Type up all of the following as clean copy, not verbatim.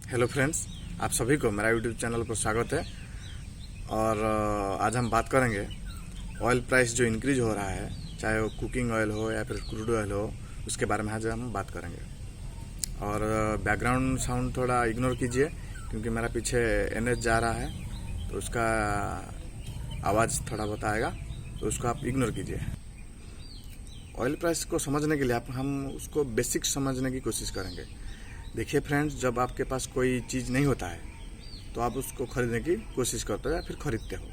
Hello friends, आप सभी को मेरा यूट्यूब चैनल पर स्वागत है। और आज हम बात करेंगे ऑयल प्राइस जो इंक्रीज हो रहा है, चाहे वो कुकिंग ऑयल हो या फिर क्रूड ऑयल हो, उसके बारे में आज हम बात करेंगे। और बैकग्राउंड साउंड थोड़ा इग्नोर कीजिए क्योंकि मेरा पीछे एनएच जा रहा है, तो उसका आवाज़ थोड़ा बहुत आएगा, तो उसको आप इग्नोर कीजिए। ऑयल प्राइस को समझने के लिए हम उसको बेसिक समझने की कोशिश करेंगे। देखिए फ्रेंड्स, जब आपके पास कोई चीज़ नहीं होता है तो आप उसको खरीदने की कोशिश करते हो या फिर खरीदते हो।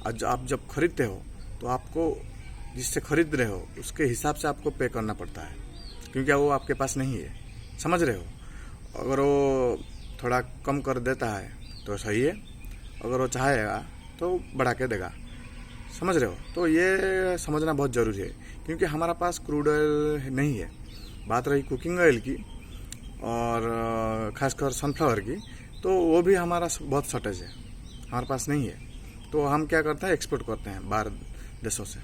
और आप जब खरीदते हो तो आपको जिससे खरीद रहे हो उसके हिसाब से आपको पे करना पड़ता है, क्योंकि वो आपके पास नहीं है। समझ रहे हो? अगर वो थोड़ा कम कर देता है तो सही है, अगर वो चाहेगा तो बढ़ा के देगा। समझ रहे हो? तो ये समझना बहुत ज़रूरी है, क्योंकि हमारा पास क्रूड ऑयल नहीं है। बात रही कुकिंग ऑयल की और ख़ासकर सनफ्लावर की, तो वो भी हमारा बहुत शॉर्टेज है, हमारे पास नहीं है। तो हम क्या करते हैं, एक्सपोर्ट करते हैं बाहर देशों से,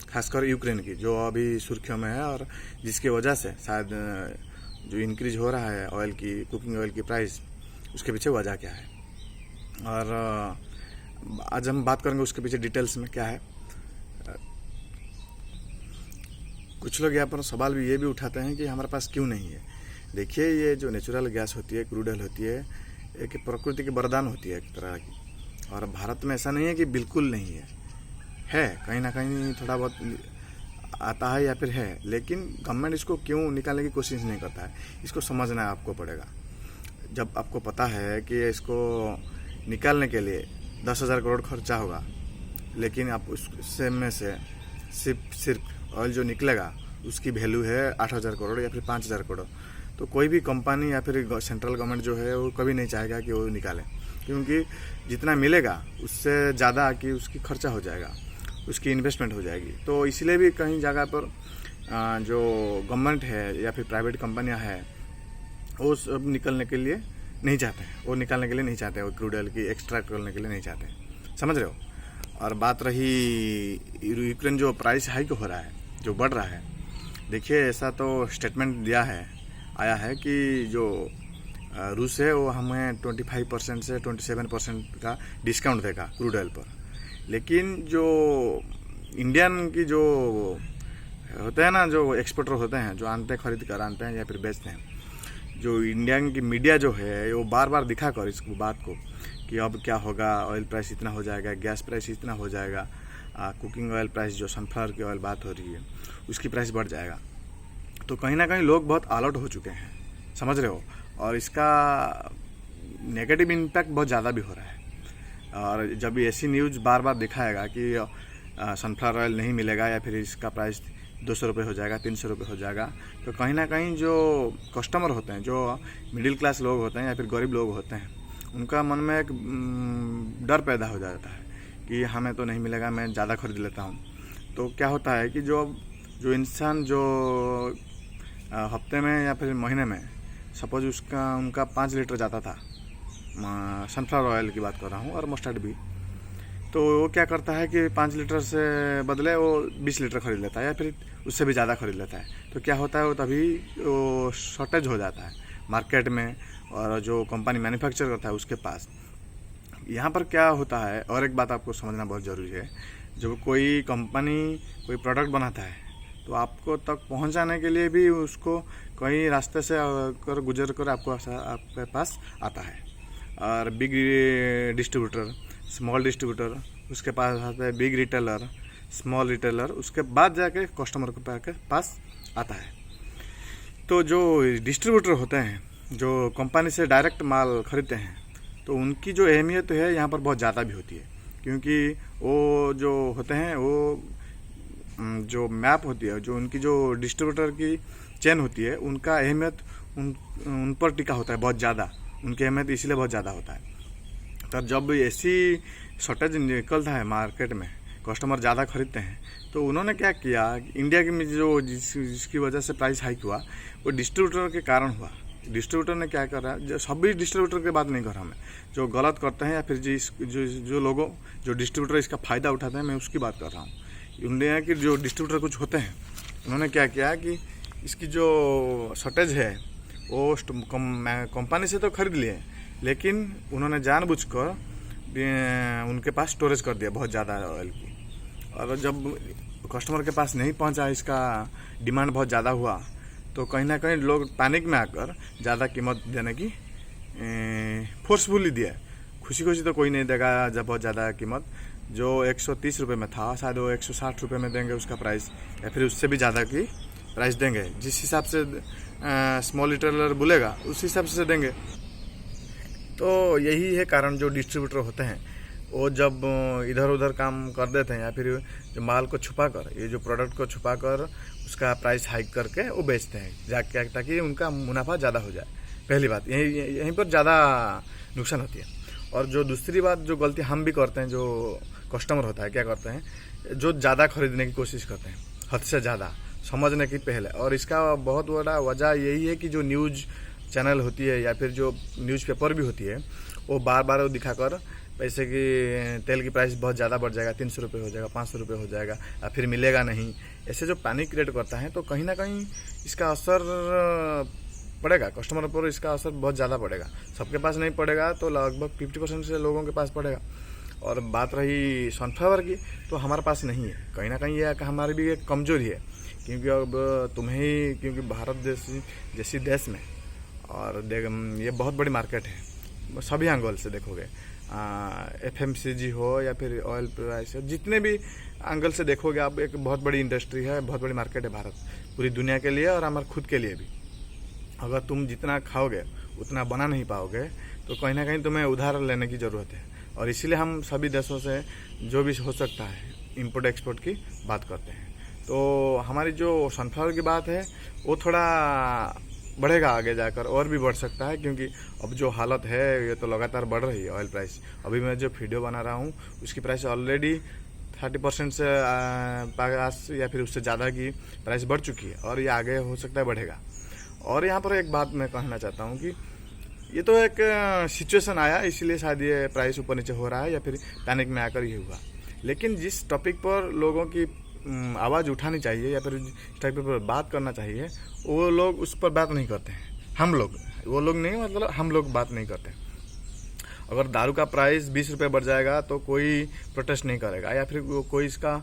खासकर यूक्रेन की, जो अभी सुर्खियों में है और जिसकी वजह से शायद जो इंक्रीज हो रहा है ऑयल की, कुकिंग ऑयल की प्राइस, उसके पीछे वजह क्या है। और आज हम बात करेंगे उसके पीछे डिटेल्स में क्या है। कुछ लोग यहाँ पर सवाल भी ये भी उठाते हैं कि हमारे पास क्यों नहीं है। देखिए, ये जो नेचुरल गैस होती है, क्रूड ऑयल होती है, एक प्रकृति की वरदान होती है एक तरह की। और भारत में ऐसा नहीं है कि बिल्कुल नहीं है कहीं ना कहीं थोड़ा बहुत आता है या फिर है, लेकिन गवर्नमेंट इसको क्यों निकालने की कोशिश नहीं करता है, इसको समझना आपको पड़ेगा। जब आपको पता है कि इसको निकालने के लिए 10,000 करोड़ खर्चा होगा, लेकिन आप उससे में से सिर्फ ऑयल जो निकलेगा उसकी वैल्यू है 8,000 करोड़ या फिर 5,000 करोड़, तो कोई भी कंपनी या फिर सेंट्रल गवर्नमेंट जो है वो कभी नहीं चाहेगा कि वो निकाले, क्योंकि जितना मिलेगा उससे ज़्यादा कि उसकी खर्चा हो जाएगा, उसकी इन्वेस्टमेंट हो जाएगी। तो इसलिए भी कहीं जगह पर जो गवर्नमेंट है या फिर प्राइवेट कंपनियां हैं, वो सब निकलने के लिए नहीं चाहते हैं, वो निकालने के लिए नहीं चाहते, वो क्रूड ऑयल की एक्सट्रैक्ट करने के लिए नहीं चाहते। समझ रहे हो? और बात रही यूक्रेन जो प्राइस हाइक हो रहा है, जो बढ़ रहा है, देखिए ऐसा तो स्टेटमेंट आया है कि जो रूस है वो हमें 25% से 27% का डिस्काउंट देगा क्रूड ऑयल पर। लेकिन जो इंडियन की जो होते हैं ना, जो एक्सपोर्टर होते हैं, जो खरीद कर आनते हैं या फिर बेचते हैं, जो इंडियन की मीडिया जो है वो बार बार दिखा कर इस बात को कि अब क्या होगा, ऑयल प्राइस इतना हो जाएगा, गैस प्राइस इतना हो जाएगा, कुकिंग ऑयल प्राइस जो सनफ्लावर की ऑयल बात हो रही है उसकी प्राइस बढ़ जाएगा। तो कहीं ना कहीं लोग बहुत अलर्ट हो चुके हैं। समझ रहे हो? और इसका नेगेटिव इम्पैक्ट बहुत ज़्यादा भी हो रहा है। और जब ऐसी न्यूज़ बार बार दिखाएगा कि सनफ्लावर ऑयल नहीं मिलेगा या फिर इसका प्राइस 200 रुपये हो जाएगा, 300 रुपये हो जाएगा, तो कहीं ना कहीं जो कस्टमर होते हैं, जो मिडिल क्लास लोग होते हैं या फिर गरीब लोग होते हैं, उनका मन में एक डर पैदा हो जाता है कि हमें तो नहीं मिलेगा, मैं ज़्यादा खरीद लेता हूँ। तो क्या होता है कि जो इंसान जो हफ्ते में या फिर महीने में सपोज उनका 5 लीटर जाता था, सनफ्लावर ऑयल की बात कर रहा हूँ, और मस्टर्ड भी, तो वो क्या करता है कि 5 लीटर से बदले वो 20 लीटर खरीद लेता है या फिर उससे भी ज़्यादा खरीद लेता है। तो क्या होता है, वो तभी वो शॉर्टेज हो जाता है मार्केट में, और जो कंपनी मैन्युफैक्चर करता है उसके पास। यहाँ पर क्या होता है, और एक बात आपको समझना बहुत ज़रूरी है, जब कोई कंपनी कोई प्रोडक्ट बनाता है तो आपको तक पहुंचाने के लिए भी उसको कई रास्ते से गुजर कर आपके पास आता है। और बिग डिस्ट्रीब्यूटर, स्मॉल डिस्ट्रीब्यूटर, उसके पास आता है बिग रिटेलर, स्मॉल रिटेलर, उसके बाद जाके कस्टमर के पास आता है। तो जो डिस्ट्रीब्यूटर होते हैं, जो कंपनी से डायरेक्ट माल खरीदते हैं, तो उनकी जो अहमियत है यहाँ पर बहुत ज़्यादा भी होती है, क्योंकि वो जो होते हैं, वो जो मैप होती है, जो उनकी जो डिस्ट्रीब्यूटर की चेन होती है, उनका अहमियत उन पर टिका होता है बहुत ज़्यादा, उनकी अहमियत इसलिए बहुत ज़्यादा होता है। तब जब ऐसी शॉर्टेज निकलता है मार्केट में, कस्टमर ज़्यादा खरीदते हैं, तो उन्होंने क्या किया, इंडिया की जो जिसकी वजह से प्राइस हाइक हुआ, वो डिस्ट्रीब्यूटर के कारण हुआ। डिस्ट्रीब्यूटर ने क्या करा, जो सभी डिस्ट्रीब्यूटर की बात नहीं कर रहा मैं, जो गलत करते हैं या फिर जो लोगों जो डिस्ट्रीब्यूटर इसका फ़ायदा उठाते हैं, मैं उसकी बात कर रहा हूँ। इंडिया के जो डिस्ट्रीब्यूटर कुछ होते हैं, उन्होंने क्या किया कि इसकी जो शॉर्टेज है वो कंपनी से तो खरीद लिए, लेकिन उन्होंने जानबूझकर उनके पास स्टोरेज कर दिया बहुत ज़्यादा ऑयल की। और जब कस्टमर के पास नहीं पहुंचा, इसका डिमांड बहुत ज़्यादा हुआ, तो कहीं ना कहीं लोग पैनिक में आकर ज़्यादा कीमत देने की फोर्सफुली दिया। खुशी खुशी तो कोई नहीं देगा जब बहुत ज़्यादा कीमत, जो 130 रुपये में था शायद वो 160 रुपये में देंगे उसका प्राइस, या फिर उससे भी ज़्यादा की प्राइस देंगे। जिस हिसाब से स्मॉल रिटेलर बोलेगा उस हिसाब से देंगे। तो यही है कारण, जो डिस्ट्रीब्यूटर होते हैं वो जब इधर उधर काम कर देते हैं, या फिर जो माल को छुपा कर, ये जो प्रोडक्ट को छुपा कर उसका प्राइस हाइक करके वो बेचते हैं जाके, ताकि उनका मुनाफा ज़्यादा हो जाए। पहली बात यहीं पर ज़्यादा नुकसान होती है। और जो दूसरी बात, जो गलती हम भी करते हैं, जो कस्टमर होता है क्या करते हैं, जो ज़्यादा खरीदने की कोशिश करते हैं, हद से ज़्यादा समझने की पहले। और इसका बहुत बड़ा वजह यही है कि जो न्यूज़ चैनल होती है या फिर जो न्यूज़पेपर भी होती है, वो बार बार दिखाकर पैसे की तेल की प्राइस बहुत ज़्यादा बढ़ जाएगा, 300 रुपये हो जाएगा, 500 रुपये हो जाएगा, या फिर मिलेगा नहीं, ऐसे जो पैनिक क्रिएट करता है, तो कहीं ना कहीं इसका असर पड़ेगा कस्टमर पर। इसका असर बहुत ज़्यादा पड़ेगा, सबके पास नहीं पड़ेगा तो लगभग 50% से लोगों के पास पड़ेगा। और बात रही सनफ्लावर की, तो हमारे पास नहीं है। कहीं ना कहीं ये हमारी भी एक कमजोरी है, क्योंकि अब तुम्हें ही, क्योंकि भारत जैसी देश में, और ये बहुत बड़ी मार्केट है सभी एंगल से देखोगे, FMCG हो या फिर ऑयल प्राइस हो, जितने भी एंगल से देखोगे आप, एक बहुत बड़ी इंडस्ट्री है, बहुत बड़ी मार्केट है भारत, पूरी दुनिया के लिए और हमारे खुद के लिए भी। अगर तुम जितना खाओगे उतना बना नहीं पाओगे, तो कहीं ना कहीं तुम्हें उधार लेने की ज़रूरत है। और इसीलिए हम सभी देशों से जो भी हो सकता है इंपोर्ट एक्सपोर्ट की बात करते हैं। तो हमारी जो सनफ्लावर की बात है वो थोड़ा बढ़ेगा आगे जाकर, और भी बढ़ सकता है, क्योंकि अब जो हालत है ये तो लगातार बढ़ रही है ऑयल प्राइस। अभी मैं जो वीडियो बना रहा हूँ उसकी प्राइस ऑलरेडी 30% से पास या फिर उससे ज़्यादा की प्राइस बढ़ चुकी है, और ये आगे हो सकता है बढ़ेगा। और यहाँ पर एक बात मैं कहना चाहता हूँ कि ये तो एक सिचुएशन आया, इसलिए शायद ये प्राइस ऊपर नीचे हो रहा है, या फिर पैनिक में आकर ये हुआ। लेकिन जिस टॉपिक पर लोगों की आवाज़ उठानी चाहिए या फिर इस टॉपिक पर बात करना चाहिए, वो लोग उस पर बात नहीं करते हैं। हम लोग, वो लोग नहीं, मतलब हम लोग बात नहीं करते। अगर दारू का प्राइस 20 रुपये बढ़ जाएगा तो कोई प्रोटेस्ट नहीं करेगा, या फिर कोई इसका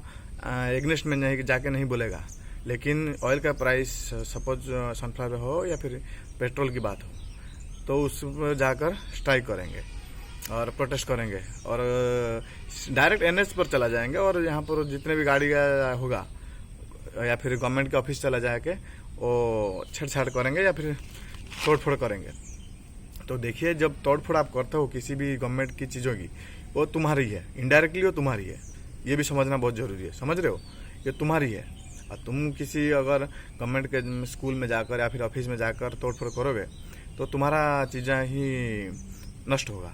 एग्नेस्ट में नहीं जाके नहीं बोलेगा। लेकिन ऑयल का प्राइस, सपोज सनफ्लावर हो या फिर पेट्रोल की बात हो, तो उस पर जाकर स्ट्राइक करेंगे और प्रोटेस्ट करेंगे, और डायरेक्ट NH पर चला जाएंगे, और यहाँ पर जितने भी गाड़ी का होगा या फिर गवर्नमेंट के ऑफिस चला जाके वो छेड़छाड़ करेंगे या फिर तोड़फोड़ करेंगे। तो देखिए, जब तोड़फोड़ आप करते हो किसी भी गवर्नमेंट की चीज़ों की, वो तुम्हारी है, इनडायरेक्टली वो तुम्हारी है, ये भी समझना बहुत ज़रूरी है। समझ रहे हो, ये तुम्हारी है। और तुम किसी अगर गवर्नमेंट के स्कूल में जाकर या फिर ऑफिस में जाकर तोड़फोड़ करोगे तो तुम्हारा चीज़ें ही नष्ट होगा।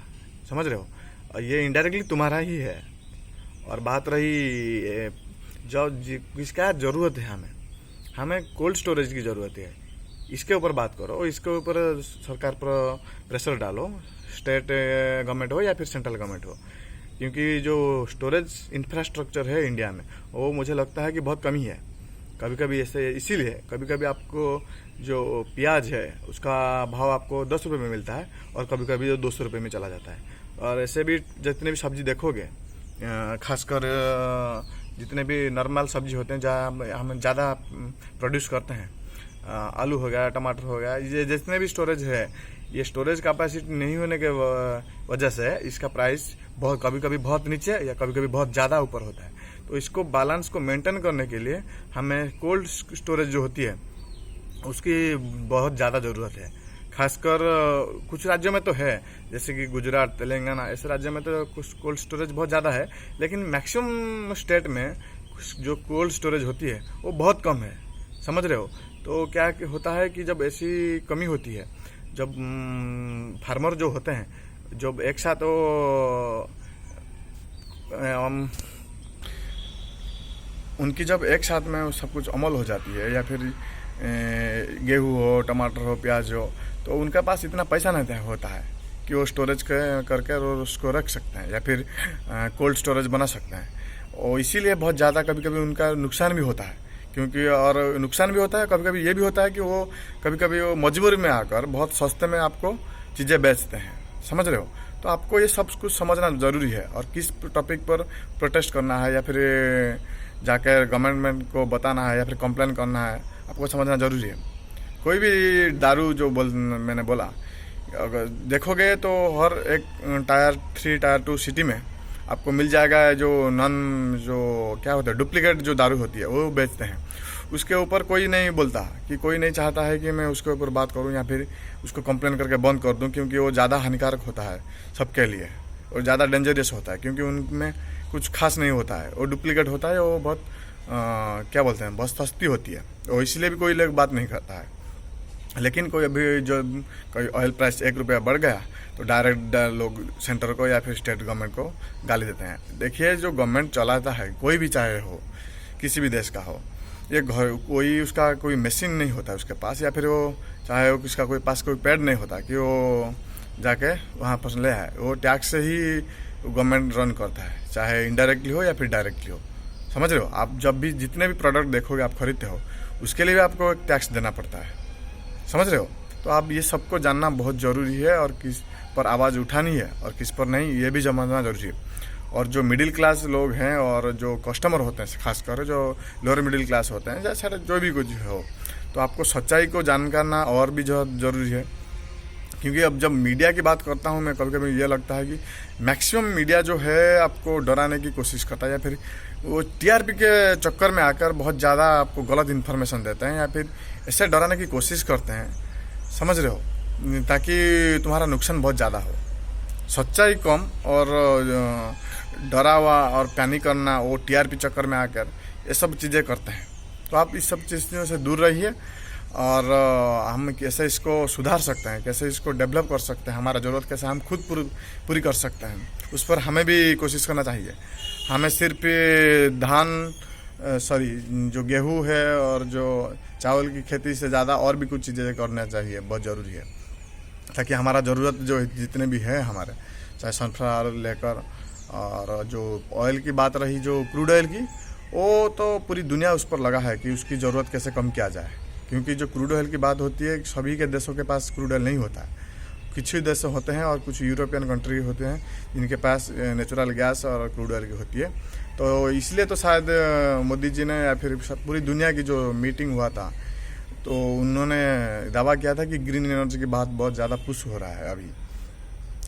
समझ रहे हो, और ये इनडायरेक्टली तुम्हारा ही है। और बात रही जो इसका ज़रूरत है, हमें कोल्ड स्टोरेज की ज़रूरत है, इसके ऊपर बात करो, इसके ऊपर सरकार पर प्रेशर डालो, स्टेट गवर्नमेंट हो या फिर सेंट्रल गवर्नमेंट हो। क्योंकि जो स्टोरेज इंफ्रास्ट्रक्चर है इंडिया में, वो मुझे लगता है कि बहुत कमी है। कभी कभी ऐसे, इसीलिए कभी कभी आपको जो प्याज है उसका भाव आपको 10 रुपये में मिलता है, और कभी कभी जो 200 रुपये में चला जाता है। और ऐसे भी जितने भी सब्जी देखोगे, खासकर जितने भी नॉर्मल सब्जी होते हैं जहाँ हम ज़्यादा प्रोड्यूस करते हैं, आलू हो गया, टमाटर हो गया, ये जितने भी स्टोरेज है, ये स्टोरेज कैपेसिटी नहीं होने के वजह से इसका प्राइस बहुत कभी कभी बहुत नीचे या कभी कभी बहुत ज़्यादा ऊपर होता है। तो इसको बैलेंस को मेंटेन करने के लिए हमें कोल्ड स्टोरेज जो होती है उसकी बहुत ज़्यादा ज़रूरत है। खासकर कुछ राज्यों में तो है, जैसे कि गुजरात, तेलंगाना, ऐसे राज्यों में तो कुछ कोल्ड स्टोरेज बहुत ज़्यादा है, लेकिन मैक्सिमम स्टेट में जो कोल्ड स्टोरेज होती है वो बहुत कम है। समझ रहे हो, तो क्या होता है कि जब ऐसी कमी होती है, जब फार्मर जो होते हैं, जब एक साथ वो उनकी जब एक साथ में सब कुछ अमल हो जाती है, या फिर गेहूँ हो, टमाटर हो, प्याज हो, तो उनके पास इतना पैसा नहीं होता है कि वो स्टोरेज करके उसको रख सकते हैं या फिर कोल्ड स्टोरेज बना सकते हैं। और इसीलिए बहुत ज़्यादा कभी कभी उनका नुकसान भी होता है, क्योंकि और नुकसान भी होता है, कभी कभी ये भी होता है कि वो कभी कभी वो मजबूरी में आकर बहुत सस्ते में आपको चीज़ें बेचते हैं, समझ रहे हो। तो आपको ये सब कुछ समझना ज़रूरी है, और किस टॉपिक पर प्रोटेस्ट करना है या फिर जाकर गवर्नमेंट को बताना है या फिर कंप्लेन करना है, आपको समझना ज़रूरी है। कोई भी दारू जो मैंने बोला, अगर देखोगे तो हर एक टायर 3 टायर 2 सिटी में आपको मिल जाएगा जो क्या होता है डुप्लीकेट जो दारू होती है वो बेचते हैं। उसके ऊपर कोई नहीं बोलता, कि कोई नहीं चाहता है कि मैं उसके ऊपर बात करूं या फिर उसको कंप्लेन करके बंद कर दूं, क्योंकि वो ज़्यादा हानिकारक होता है सबके लिए और ज़्यादा डेंजरस होता है, क्योंकि उनमें कुछ खास नहीं होता है, वो डुप्लीकेट होता है, वो बहुत क्या बोलते हैं बहुत सस्ती होती है, और इसलिए भी कोई लोग बात नहीं करता है। लेकिन कोई अभी जो कोई ऑयल प्राइस 1 रुपया बढ़ गया तो डायरेक्ट लोग सेंटर को या फिर स्टेट गवर्नमेंट को गाली देते हैं। देखिए, जो गवर्नमेंट चलाता है कोई भी चाहे हो, किसी भी देश का हो, ये घर कोई उसका कोई मशीन नहीं होता उसके पास, या फिर वो चाहे वो किसका कोई पास कोई पैड नहीं होता कि वो जाके वहाँ पर ले आए। वो टैक्स से ही गवर्नमेंट रन करता है, चाहे इनडायरेक्टली हो या फिर डायरेक्टली हो, समझ रहे हो। आप जब भी जितने भी प्रोडक्ट देखोगे आप खरीदते हो, उसके लिए भी आपको एक टैक्स देना पड़ता है, समझ रहे हो। तो आप ये सबको जानना बहुत ज़रूरी है, और किस पर आवाज़ उठानी है और किस पर नहीं, ये भी समझना ज़रूरी है। और जो मिडिल क्लास लोग हैं और जो कस्टमर होते हैं, खासकर जो लोअर मिडिल क्लास होते हैं, जैसे जो भी कुछ हो, तो आपको सच्चाई को जानना और भी जो ज़रूरी है। क्योंकि अब जब मीडिया की बात करता हूँ मैं, कभी कभी ये लगता है कि मैक्सिमम मीडिया जो है आपको डराने की कोशिश करता है, या फिर वो टीआरपी के चक्कर में आकर बहुत ज़्यादा आपको गलत इन्फॉर्मेशन देते हैं, या फिर ऐसे डराने की कोशिश करते हैं, समझ रहे हो, ताकि तुम्हारा नुकसान बहुत ज़्यादा हो। सच्चाई कम और डरा हुआ और पैनिक करना, वो टीआरपी चक्कर में आकर ये सब चीज़ें करते हैं। तो आप इस सब चीज़ों से दूर रहिए, और हम कैसे इसको सुधार सकते हैं, कैसे इसको डेवलप कर सकते हैं, हमारा ज़रूरत कैसे हम खुद पूरी कर सकते हैं, उस पर हमें भी कोशिश करना चाहिए। हमें सिर्फ जो गेहूँ है और जो चावल की खेती से ज़्यादा और भी कुछ चीज़ें करना चाहिए, बहुत ज़रूरी है, ताकि हमारा ज़रूरत जो जितने भी है हमारे, चाहे सनफ्लावर लेकर, और जो ऑयल की बात रही, जो क्रूड ऑयल की, वो तो पूरी दुनिया उस पर लगा है कि उसकी ज़रूरत कैसे कम किया जाए। क्योंकि जो क्रूड ऑयल की बात होती है, सभी के देशों के पास क्रूड ऑयल नहीं होता है, कुछ ही देश होते हैं और कुछ यूरोपियन कंट्री होते हैं जिनके पास नेचुरल गैस और क्रूड ऑयल की होती है। तो इसलिए तो शायद मोदी जी ने या फिर पूरी दुनिया की जो मीटिंग हुआ था, तो उन्होंने दावा किया था कि ग्रीन एनर्जी की बात बहुत ज़्यादा पुश हो रहा है अभी,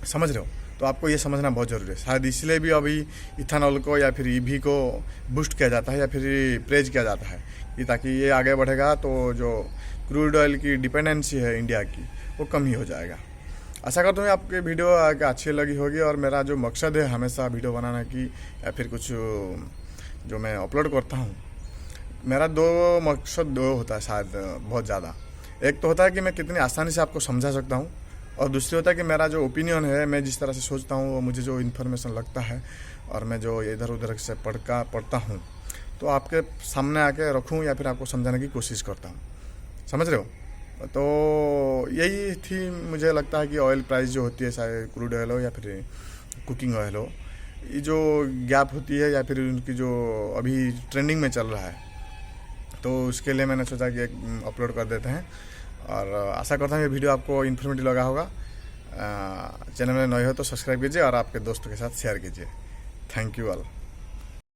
समझ रहे हो। तो आपको ये समझना बहुत ज़रूरी है। शायद इसलिए भी अभी इथेनॉल को या फिर ईवी को बूस्ट किया जाता है या फिर प्रेज किया जाता है, कि ताकि ये आगे बढ़ेगा तो जो क्रूड ऑयल की डिपेंडेंसी है इंडिया की, वो कम ही हो जाएगा। आशा करता हूँ आपकी वीडियो अच्छी लगी होगी, और मेरा जो मकसद है हमेशा वीडियो बनाने की या फिर कुछ जो मैं अपलोड करता हूँ, मेरा दो होता है शायद बहुत ज़्यादा। एक तो होता है कि मैं कितनी आसानी से आपको समझा सकता हूँ, और दूसरी होता है कि मेरा जो ओपिनियन है, मैं जिस तरह से सोचता हूँ, वो मुझे जो इन्फॉर्मेशन लगता है और मैं जो इधर उधर से पढ़ता हूँ, तो आपके सामने आके रखूँ या फिर आपको समझाने की कोशिश करता हूँ, समझ रहे हो। तो यही थी, मुझे लगता है कि ऑयल प्राइस जो होती है, चाहे क्रूड ऑयल हो या फिर कुकिंग ऑयल हो, ये जो गैप होती है या फिर उनकी जो अभी ट्रेंडिंग में चल रहा है, तो उसके लिए मैंने सोचा कि एक अपलोड कर देते हैं। और आशा करता हूँ ये वीडियो आपको इन्फॉर्मेटिव लगा होगा। चैनल में नए हो तो सब्सक्राइब कीजिए और आपके दोस्तों के साथ शेयर कीजिए। Thank you all.